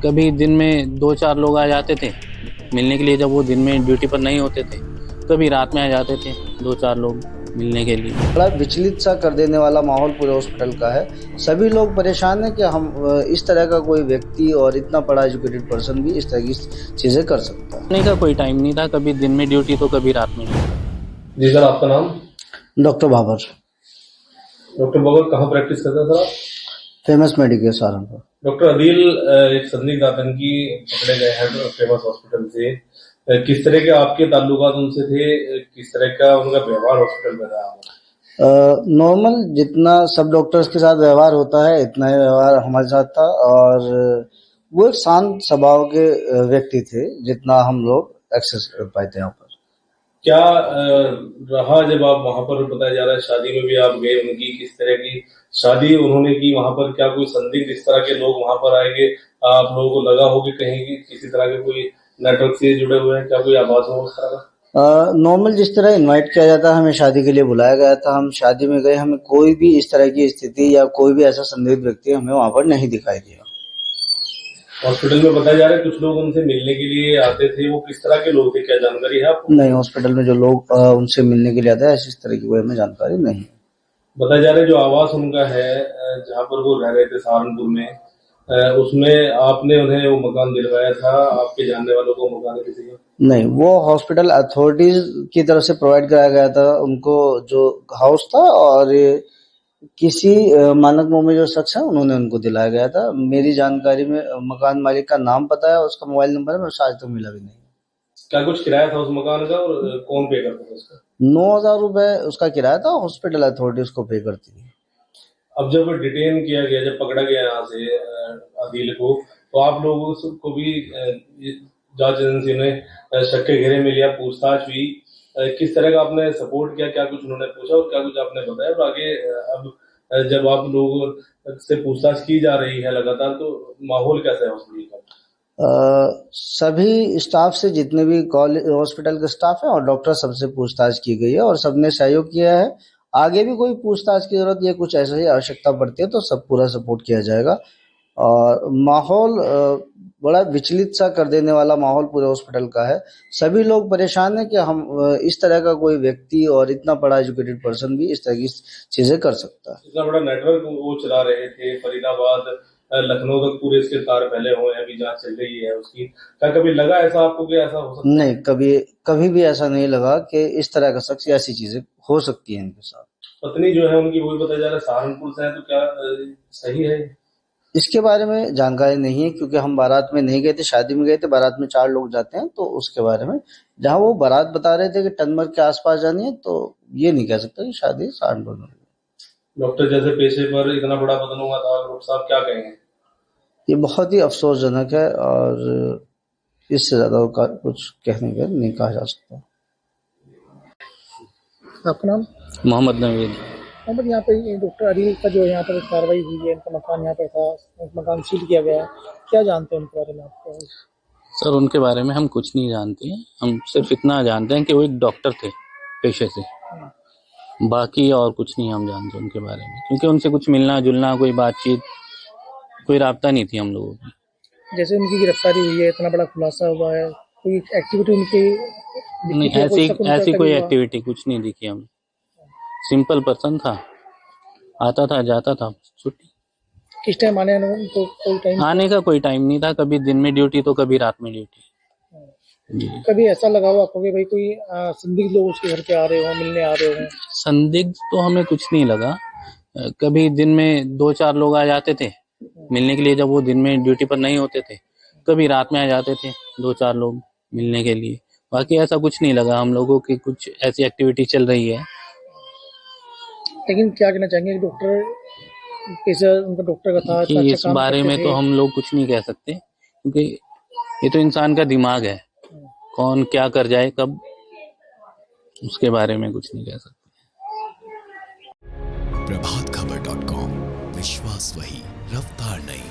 कभी दिन में 2-4 लोग आ जाते थे मिलने के लिए, जब वो दिन में ड्यूटी पर नहीं होते थे। कभी रात में आ जाते थे 2-4 लोग मिलने के लिए। बड़ा विचलित सा कर देने वाला माहौल पूरे हॉस्पिटल का है। सभी लोग परेशान हैं कि हम इस तरह का कोई व्यक्ति और इतना बड़ा एजुकेटेड पर्सन भी इस तरह की चीजें कर सकता है। नहीं का कोई टाइम नहीं था, कभी दिन में ड्यूटी तो कभी रात में ड्यूटी। जी सर, आपका नाम? डॉक्टर बाबर। डॉक्टर बाबर कहाँ प्रैक्टिस करते हैं सर आप? Famous Medicare Saharanpur. Doctor Adeel, एक संदिग्ध आतंकी पकड़े गए हैं फेमस हॉस्पिटल से। किस तरह के आपके ताल्लुकात उनसे थे, किस तरह का उनका व्यवहार हॉस्पिटल में रहा? नॉर्मल जितना सब डॉक्टर्स के साथ व्यवहार होता है इतना ही व्यवहार हमारे साथ था, और वो एक शांत स्वभाव के व्यक्ति थे जितना हम लोग एक्सेस कर पाए थे यहाँ पर। क्या रहा जब आप वहां पर, बताया जा रहा है शादी में भी आप गए उनकी, किस तरह की शादी उन्होंने की वहां पर? क्या कोई संदिग्ध इस तरह के लोग वहां पर आएंगे, आप लोगों को लगा हो कि कहीं की किसी तरह के कोई नेटवर्क से जुड़े हुए हैं? क्या कोई आभास हो उस तरह का? नॉर्मल जिस तरह इनवाइट किया जाता है, हमें शादी के लिए बुलाया गया था, हम शादी में गए, हमें कोई भी इस तरह की स्थिति या कोई भी ऐसा संदिग्ध व्यक्ति हमें वहां पर नहीं दिखाई दिया। हॉस्पिटल में बताया जा रहा है कुछ लोग उनसे मिलने के लिए आते थे, वो किस तरह के लोग थे, क्या जानकारी है आपको? नहीं, हॉस्पिटल में जो लोग उनसे मिलने के लिए आते हैं ऐसी तरह की कोई हमें जानकारी नहीं। बताया जा रहा है जो आवास उनका है जहाँ पर वो रह रहे थे सहारनपुर में, उसमें आपने उन्हें वो मकान दिलवाया था, आपके जानने वालों को मकान किसी का? नहीं, वो हॉस्पिटल अथॉरिटीज की तरफ से प्रोवाइड कराया गया था उनको जो हाउस था, और किसी मानक मोह में जो शख्स है उन्होंने उनको दिलाया गया था। मेरी जानकारी में मकान मालिक का नाम पता है, उसका मोबाइल नंबर है, मेरे आज तक मिला भी नहीं। क्या कुछ किराया था उस मकान का और कौन पे करता था उसका? 9,000 रुपए उसका किराया था, हॉस्पिटल अथॉरिटी उसको पे करती है। अब जब डिटेन किया गया, जब पकड़ा गया यहाँ से अदील को, तो आप लोगों को भी जांच एजेंसी ने शक के घेरे में लिया, पूछताछ हुई, किस तरह का आपने सपोर्ट किया? क्या कुछ उन्होंने पूछा और क्या कुछ आपने बताया? और आगे अब जब आप लोगों से पूछताछ की जा रही है लगातार, तो माहौल कैसा है हॉस्पिटल का? सभी स्टाफ से, जितने भी कॉलेज हॉस्पिटल के स्टाफ है और डॉक्टर, सबसे पूछताछ की गई है और सबने सहयोग किया है। आगे भी कोई पूछताछ की जरूरत या कुछ ऐसा ही आवश्यकता पड़ती है तो सब पूरा सपोर्ट किया जाएगा। और माहौल बड़ा विचलित सा कर देने वाला माहौल पूरे हॉस्पिटल का है। सभी लोग परेशान हैं कि हम इस तरह का कोई व्यक्ति और इतना बड़ा एजुकेटेड पर्सन भी इस तरह की चीजें कर सकता है। इतना बड़ा नेटवर्क वो चला रहे थे, फरीदाबाद लखनऊ तक पूरे इसके तार फैले हुए हैं, अभी जांच चल रही है उसकी। क्या कभी लगा ऐसा आपको कि ऐसा हो सकता है? नहीं, कभी भी ऐसा नहीं लगा कि इस तरह का शख्स या ऐसी चीजें हो सकती हैं इनके साथ। पत्नी जो है उनकी, वो भी बताया जा रहा है सहारनपुर से है, तो क्या सही है? इसके बारे में जानकारी नहीं है क्योंकि हम बारात में नहीं गए थे, शादी में गए थे। बारात में 4 लोग जाते हैं, तो उसके बारे में जहां वो बारात बता रहे थे कि टनमर के आसपास जानी है, तो ये नहीं कह सकता कि शादी सहारनपुर में। डॉक्टर जैसे पेशे पर इतना बड़ा बदन हुआ था, डॉक्टर साहब क्या कहेंगे? ये बहुत ही अफसोसजनक है और इससे ज्यादा कुछ कहने का नहीं कहा जा सकता। आपका नाम? मोहम्मद नवीद। मोहम्मद, यहाँ पे डॉक्टर अदील का जो यहाँ पर कार्रवाई हुई है, इनका मकान यहाँ पर था, मकान सील किया गया है, क्या जानते हैं उनके बारे में आपको? सर, उनके बारे में हम कुछ नहीं जानते हैं। हम सिर्फ इतना जानते हैं कि वो एक डॉक्टर थे पेशे से, बाकी और कुछ नहीं हम जानते उनके बारे में, क्योंकि उनसे कुछ मिलना जुलना, कोई बातचीत, कोई राब्ता नहीं थी हम लोगों की। जैसे उनकी गिरफ्तारी हुई है, इतना बड़ा खुलासा हुआ है, कोई एक्टिविटी उनकी नहीं, ऐसी कोई एक्टिविटी कुछ नहीं दिखी हमें। सिंपल पर्सन था, आता था जाता था, छुट्टी। किस टाइम आने तो कोई टाइम? आने का कोई टाइम नहीं था, कभी दिन में ड्यूटी तो कभी रात में ड्यूटी। कभी ऐसा लगा हो आपको कि भाई कोई संदिग्ध लोग उसके घर पे आ रहे हो, मिलने आ रहे हो? संदिग्ध तो हमें कुछ नहीं लगा। कभी दिन में 2-4 लोग आ जाते थे मिलने के लिए, जब वो दिन में ड्यूटी पर नहीं होते थे। कभी रात में आ जाते थे 2-4 लोग मिलने के लिए। बाकी ऐसा कुछ नहीं लगा हम लोगों की कुछ ऐसी एक्टिविटी चल रही है। लेकिन क्या कहना चाहेंगे, डॉक्टर कैसे, उनका डॉक्टर का था, कि इस बारे में तो हम लोग कुछ नहीं कह सकते, क्योंकि ये तो इंसान का दिमाग है, कौन क्या कर जाए कब, उसके बारे में कुछ नहीं कह सकते। प्रभातखबर.com, विश्वास वही, रफ्तार नहीं।